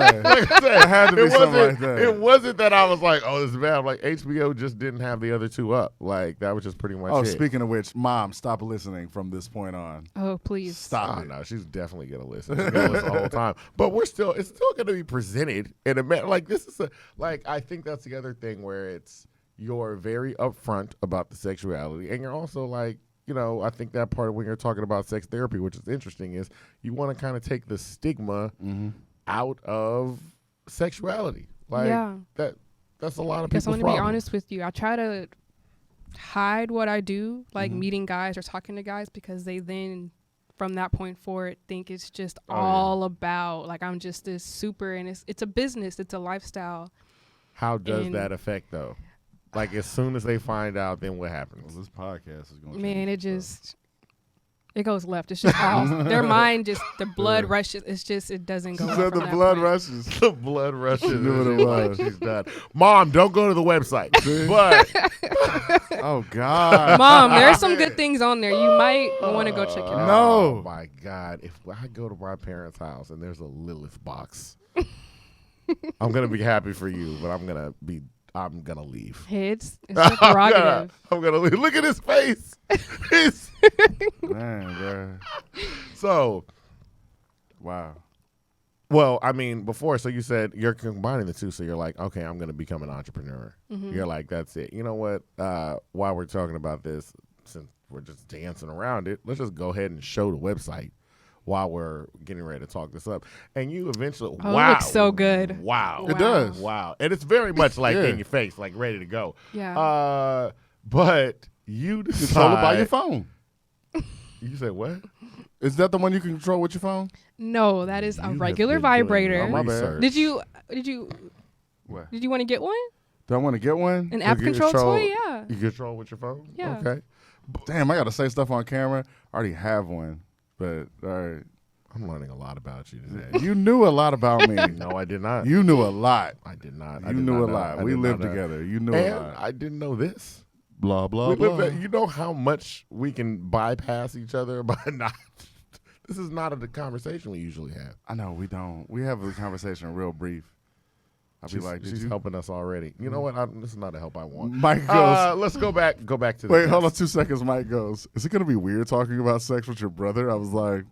Like I said, It had to be something like that. It wasn't that I was like, oh, this is bad. I'm like, HBO just didn't have the other two up. Like that was just pretty much it. Speaking of which, Mom, stop listening from this point on. Oh, please. Stop it. No, she's definitely gonna listen. She's gonna listen the whole time. But it's still gonna be presented in a like this is I think that's the other thing where you're very upfront about the sexuality, and you're also like, I think that part of when you're talking about sex therapy, which is interesting, is you want to kind of take the stigma out of sexuality. Like that's a lot of people's Because I'm going to problem. be honest with you. I try to hide what I do, like meeting guys or talking to guys, because they then, from that point forward, think it's just all about, like, I'm just this super, and it's a business, it's a lifestyle. How does that affect, though? Like, as soon as they find out, then what happens? Well, this podcast is going to Man, it goes left. It's just off. Their mind the blood rushes. It's just, it doesn't go. She said the blood rushes. The blood rushes. Knew what it was. She's done. Mom, don't go to the website. But oh God, Mom, there's some good things on there. You might want to go check it out. No. Oh my God, if I go to my parents' house and there's a Lylyth box, I'm gonna be happy for you, but I'm gonna leave. Hey, it's a prerogative. I'm gonna leave. Look at his face. man, bro. So, Wow. well, I mean, before, so you said you're combining the two, so you're like, okay, I'm gonna become an entrepreneur. You're like, that's it. You know what? While we're talking about this, since we're just dancing around it, let's just go ahead and show the website while we're getting ready to talk this up. And you eventually, Oh, wow. it looks so good. Wow. It does. Wow. And it's very much like Yeah. in your face, like ready to go. Yeah. But you decide. Control it by your phone. You said what? Is that the one you can control with your phone? No, that is You a have regular been doing vibrator. Oh, my bad. research. Did you What? want to get one? Do I want to get one? An app You control control- toy? Yeah. You control with your phone? Yeah. Okay. Damn, I gotta say stuff on camera. I already have one, but all right. I'm learning a lot about you today. You knew a lot about me. No, I did not. You knew a lot. I did not. You knew a lot. We lived together. You knew a And lot. I didn't know this. Blah blah We blah. you know how much we can bypass each other by not. This is not a conversation we usually have. I know we don't. We have a conversation real brief. I'll be like, she's helping us already. You know what? This is not the help I want. Mike goes. Let's go back to the Wait, hold on test. 2 seconds. Mike goes. Is it gonna be weird talking about sex with your brother? I was like,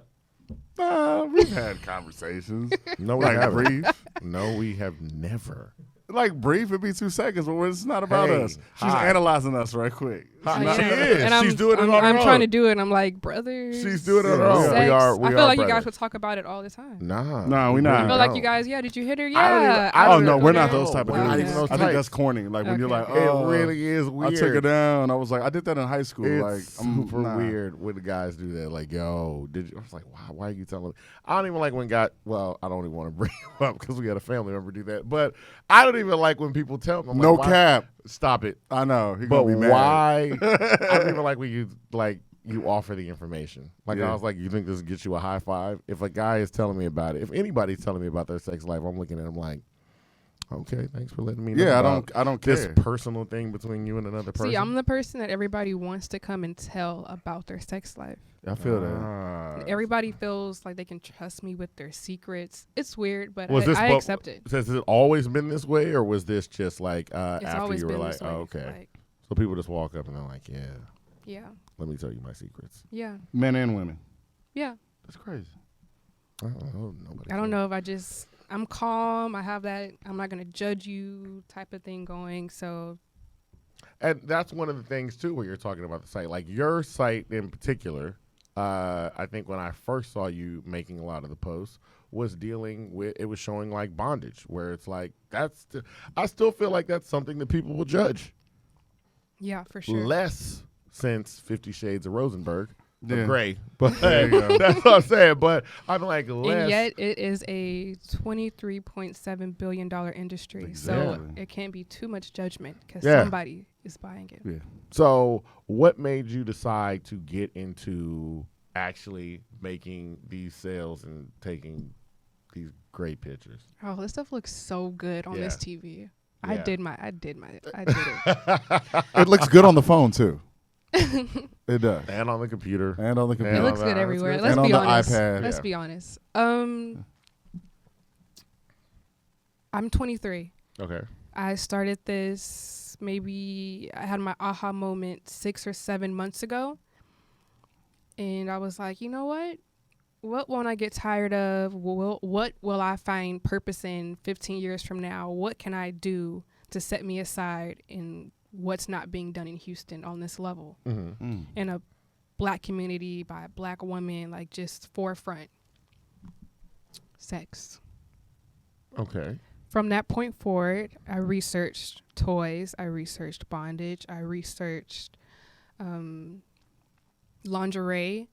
nah, we've had conversations. No, we like haven't. brief. No, we have never. Like brief, it'd be 2 seconds, but it's not about Hey, us. She's hi. analyzing us right quick. Hi. Yeah. She is. And She's doing it on her I'm trying to own. do it. And I'm like, brother. She's doing it on her Yeah. own. Sex. We are I feel like you brothers. guys would talk about it all the time. Nah. Nah, we really not. I feel like don't. you guys, did you hit her? I don't even- Yeah. I Oh don't no, even we're know. not those type of We're not dudes. even those I think types. that's corny. Like when you're like, Okay. It oh, really is weird. I took her down. I was like, I did that in high school. It's like, I'm super nah. weird when the guys do that. Like, yo, did you? I was like, wow, why are you telling me? I don't even like when well, I don't even want to bring him up because we had a family member do that. But I don't even like when people tell me. I'm No like, why? cap. Stop it. I know. He But gonna be mad. why? I don't even like when you offer the information. Like, Yeah. I was like, you think this gets you a high five? If a guy is telling me about it, if anybody's telling me about their sex life, I'm looking at him like, okay, thanks for letting me know. Yeah, about I don't care. this personal thing between you and another person. See, I'm the person that everybody wants to come and tell about their sex life. I feel that. Ah. Everybody feels like they can trust me with their secrets. It's weird, but Was this I bo- accept it. Has it always been this way, or was this just like It's after always you were been like, this way. oh, okay? Like, So people just walk up and they're like, yeah, yeah, let me tell you my secrets. yeah, Men and women. yeah. That's crazy. I don't know. Nobody. I don't know if I'm calm. I have that I'm not going to judge you type of thing going. So, And that's one of the things too, where you're talking about the site, like your site in particular. I think when I first saw you making a lot of the posts, was dealing with, it was showing like bondage, where it's like I still feel like that's something that people will judge. yeah, for sure. Less since 50 Shades of Rosenberg. Yeah. Gray, but There you go. that's what I'm saying. But I'm like less. And yet it is a $23.7 billion industry. So Exactly. it can't be too much judgment because Yeah. somebody is buying it. Yeah. So what made you decide to get into actually making these sales and taking these great pictures? Oh, this stuff looks so good on this TV. I Yeah. did it. It looks good on the phone too. It does. And on the computer. And on the It computer. looks on good the- everywhere. and Let's on be the honest. iPad. Let's Yeah. be honest. I'm 23. Okay. I started this maybe I had my aha moment 6 or 7 months ago. And I was like, you know what? What won't I get tired of? What will I find purpose in 15 years from now? What can I do to set me aside in what's not being done in Houston on this level? In a black community by a black woman, like just forefront. Sex. Okay. From that point forward, I researched toys. I researched bondage. I researched lingerie.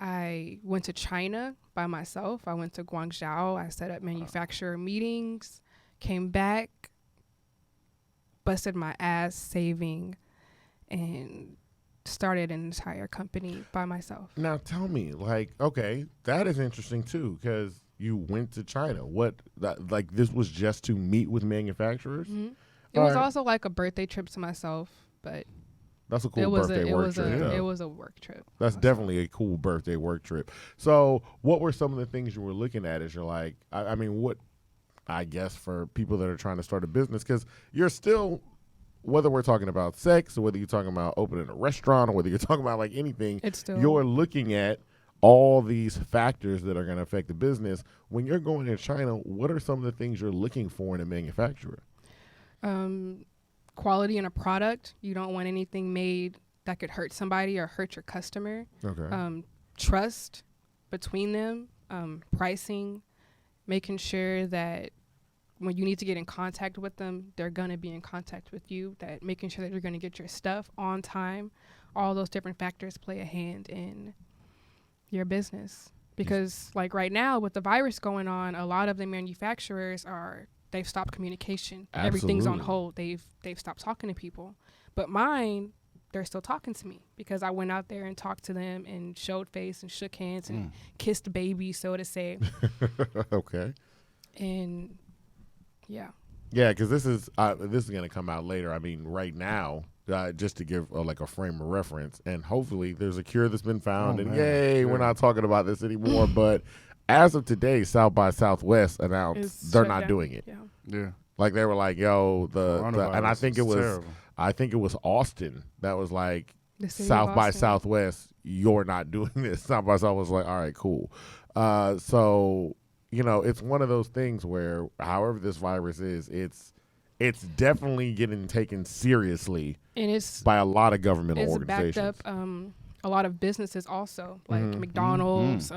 I went to China by myself. I went to Guangzhou. I set up manufacturer meetings, came back, busted my ass saving, and started an entire company by myself. Now tell me, like, okay, that is interesting too, because you went to China. Like this was just to meet with manufacturers? Mm-hmm. It was also like a birthday trip to myself, but that's a cool birthday work trip. It was a work trip. That's definitely a cool birthday work trip. So what were some of the things you were looking at as you're like, I mean, what, I guess for people that are trying to start a business, because you're still, whether we're talking about sex or whether you're talking about opening a restaurant or whether you're talking about like anything, it's still, you're looking at all these factors that are going to affect the business. When you're going to China, what are some of the things you're looking for in a manufacturer? Quality in a product. You don't want anything made that could hurt somebody or hurt your customer. Okay. Trust between them, pricing, making sure that when you need to get in contact with them, they're going to be in contact with you, that making sure that you're going to get your stuff on time. All those different factors play a hand in your business. Because like right now with the virus going on, a lot of the manufacturers they've stopped communication. Absolutely. Everything's on hold. They've stopped talking to people. But mine, they're still talking to me because I went out there and talked to them and showed face and shook hands and kissed baby, so to say. Okay. And yeah. Yeah, because this is going to come out later. I mean, right now, just to give like a frame of reference, and hopefully there's a cure that's been found, we're not talking about this anymore. But as of today, South by Southwest announced they're not doing it. Yeah. Like they were like, yo, and I think it was terrible. I think it was Austin that was like, South by Southwest, you're not doing this. South by Southwest was like, all right, cool. So, you know, it's one of those things where however this virus is, it's definitely getting taken seriously, and it's by a lot of governmental it's organizations. backed up a lot of businesses also, like McDonald's,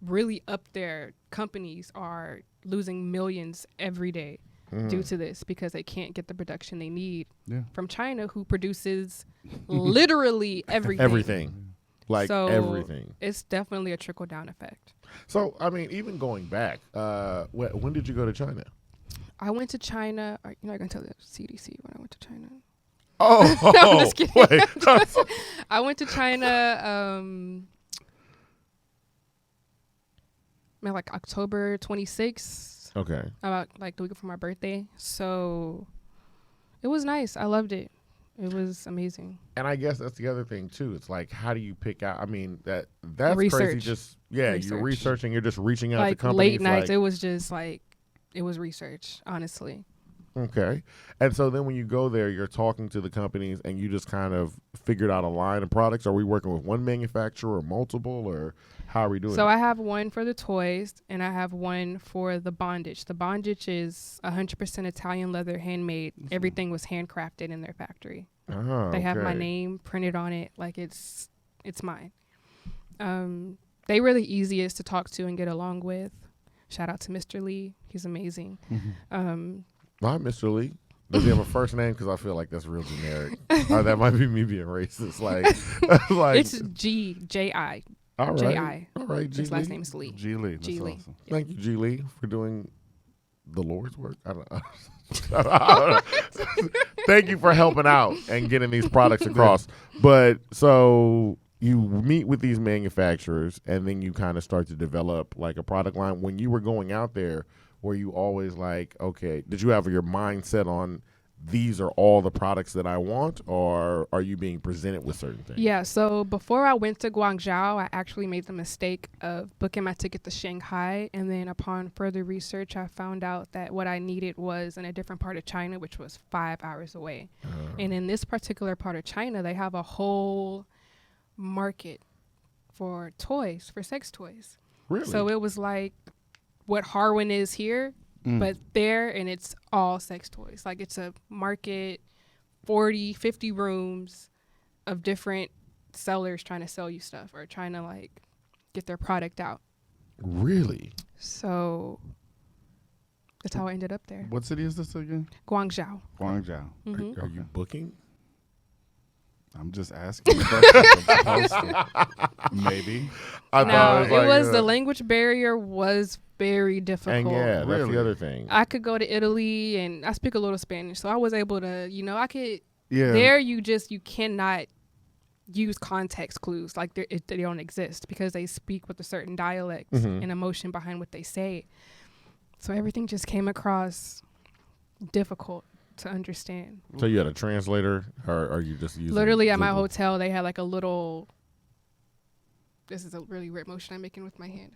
really up there companies are losing millions every day due to this because they can't get the production they need from China, who produces literally everything. Everything. Like so everything. It's definitely a trickle down effect. So, I mean, even going back, when did you go to China? I went to China. You're not going to tell the CDC when I went to China. Oh, No, I'm just kidding. Wait. I went to China like October 26th. Okay. About like the week before my birthday. So it was nice. I loved it. It was amazing. And I guess that's the other thing too. It's like, how do you pick out? I mean, that's Research. crazy. Just you're researching. You're just reaching out to Like companies. late nights. Like, It was just like it was research, honestly. okay. And so then when you go there, you're talking to the companies, and you just kind of figured out a line of products. Are we working with one manufacturer or multiple, or how are we doing? So I have one for the toys, and I have one for the bondage. The bondage is 100% Italian leather, handmade. Everything was handcrafted in their factory. They have my name printed on it, like it's mine. They were the easiest to talk to and get along with. Shout out to Mr. Lee. He's amazing. Hi, Mr. Lee. Does he have a first name? Because I feel like that's real generic. That might be me being racist. Like it's G-J-I. All right. J-I. All right, G. His last name is Lee. G. Lee. That's G. Lee. awesome. Yeah. Thank you, G. Lee, for doing the Lord's work. I don't know. Thank you for helping out and getting these products across. But so you meet with these manufacturers, and then you kind of start to develop like a product line. When you were going out there, were you always like, okay, did you have your mindset on these are all the products that I want, or are you being presented with certain things? Yeah, so before I went to Guangzhou, I actually made the mistake of booking my ticket to Shanghai. And then upon further research, I found out that what I needed was in a different part of China, which was 5 hours away. And in this particular part of China, they have a whole market for toys, for sex toys. Really? So it was like what Harwin is here, but there, and it's all sex toys. Like it's a market, 40, 50 rooms of different sellers trying to sell you stuff or trying to like get their product out. Really? So that's how I ended up there. What city is this again? Guangzhou. Guangzhou. Mm-hmm. Are you booking? I'm just asking questions. I'm supposed to. Maybe. I No, thought it was the language barrier was very difficult. And yeah, that's Really? the other thing. I could go to Italy and I speak a little Spanish, so I was able to, I could. Yeah. There, you cannot use context clues like they don't exist because they speak with a certain dialect and emotion behind what they say. So everything just came across difficult to understand. So you had a translator, or are you just using? Literally at my Google? hotel, they had like a little. This is a really weird motion I'm making with my hand,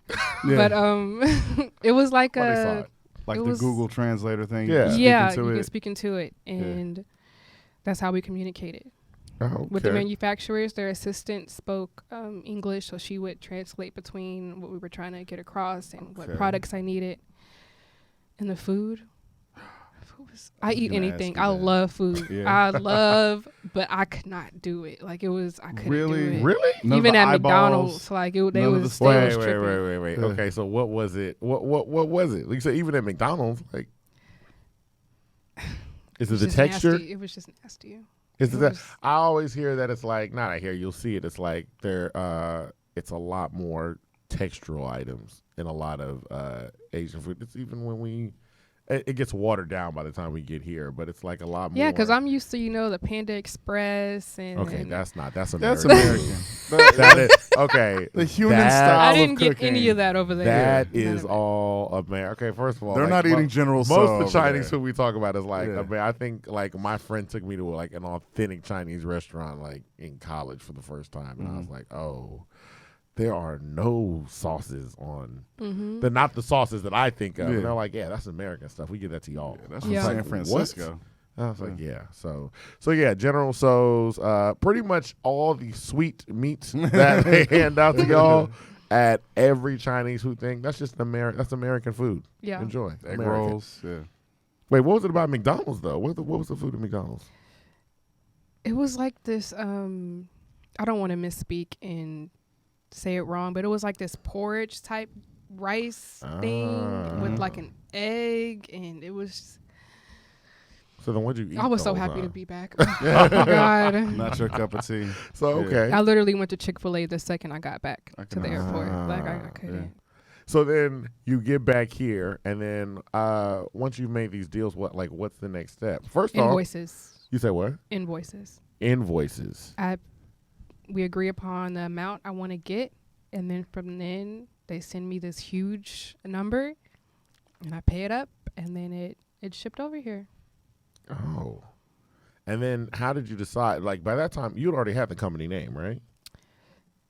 Yeah. but it was like Oh, they saw a. it. Like it the was- Google Translator thing. Yeah. speak Yeah, into you it. can speak into it, and that's how we communicated. Oh, With the okay. manufacturers, their assistant spoke English, so she would translate between what we were trying to get across and what Okay. products I needed. And the food. I was eat gonna anything. ask I you that. love food. Yeah. I love, but I could not do it. Like I couldn't Really? do it. Really? None of Even the at eyeballs, McDonald's, like they none of the was stuff. they Wait, was wait, tripping. wait. Yeah. Okay, so what was it? What was it? Like you said, even at McDonald's, like, is it the Just texture? nasty. It was just nasty. Is It it that? was- I always hear that it's like, not I hear, you'll see it. It's like it's a lot more textural items in a lot of Asian food. It's even when it gets watered down by the time we get here, but it's like a lot more. Yeah, because I'm used to the Panda Express and Okay, that's American. That's American. That is, okay. The human that- style. I of didn't get cooking. any of that over there. That None is of it. all American. Okay, first of all, They're like, not eating General most Tso of the over Chinese there. food we talk about is like, Yeah. I mean, I think like my friend took me to like an authentic Chinese restaurant like in college for the first time, and I was like, oh, there are no sauces on. They're not the sauces that I think of. Yeah. And they're like, yeah, that's American stuff. We give that to y'all. Yeah, that's from Yeah. San Like, Francisco. I was like, yeah. So yeah, General Tso's, pretty much all the sweet meats that they hand out to y'all at every Chinese food thing. That's just That's American food. Yeah. Enjoy. Egg American. rolls. Yeah. Wait, what was it about McDonald's though? What was the food at McDonald's? It was like this. I don't want to misspeak and say it wrong, but it was like this porridge type rice thing with like an egg, and it was. So then, what'd you eat? I was the so whole happy to time? be back. Oh my God. Not your cup of tea. So Yeah. okay. I literally went to Chick-fil-A the second I got back I to the can airport. Like I Ah, couldn't. So then you get back here, and then once you've made these deals, what's the next step? First off, Invoices. you say what? Invoices. Invoices. We agree upon the amount I want to get, and then from then they send me this huge number, and I pay it up, and then it's shipped over here. Oh. And then how did you decide? Like by that time, you'd already had the company name, right?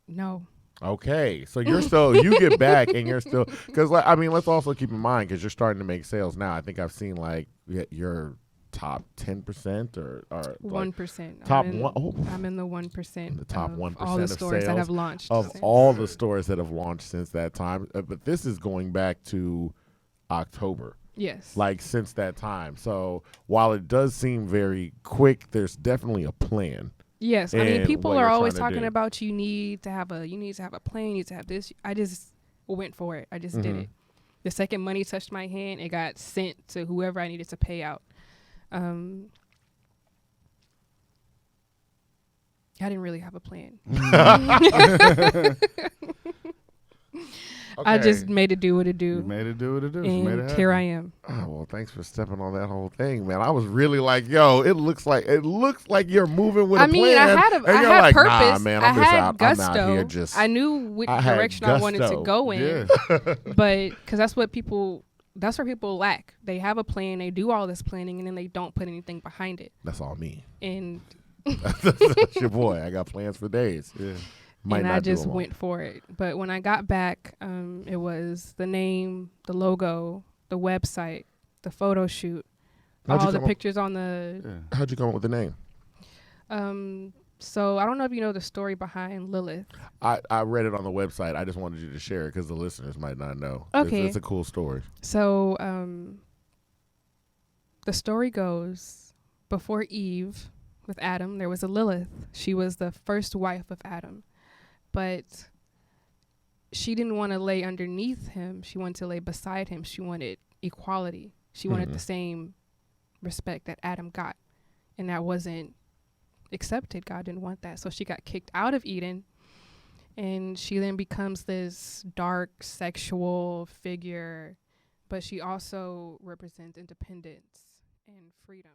No. Okay, so you're still you get back and you're still because let's also keep in mind because you're starting to make sales now. I think I've seen like your top 10% or 1%. top I'm in, one- oh. I'm in the 1%. The top of 1% all the of stores that sales have launched of since. all the stores that have launched since that time. But this is going back to October. Yes. Like since that time. So while it does seem very quick, there's definitely a plan. Yes, I mean and people what are you're always trying to talking do. about you need to have a plan, you need to have this. I just went for it. I just did it. The second money touched my hand, it got sent to whoever I needed to pay out. I didn't really have a plan. I just made it do what it You do, made it do what it do. You made it and happen. here I am. Oh, well, thanks for stepping on that whole thing, man. I was really like, yo, it looks like you're moving with I a mean, plan. I had and I you're had like, purpose. Nah, man, I'm I just had out. gusto. I'm out here just. I knew which I had direction I wanted to gusto. go in, Yeah. but because that's what people that's where people lack. They have a plan, they do all this planning, and then they don't put anything behind it. That's all me. And That's your boy. I got plans for days. Yeah. Might and not I do just them all. went for it. But when I got back, it was the name, the logo, the website, the photo shoot, How'd you all the come up- pictures on the. Yeah. How'd you come up with the name? So I don't know if you know the story behind Lylyth. I read it on the website. I just wanted you to share it because the listeners might not know. Okay. It's a cool story. So the story goes, before Eve with Adam, there was a Lylyth. She was the first wife of Adam. But she didn't want to lay underneath him. She wanted to lay beside him. She wanted equality. She wanted the same respect that Adam got. And that wasn't accepted. God didn't want that. So she got kicked out of Eden. And she then becomes this dark sexual figure. But she also represents independence and freedom.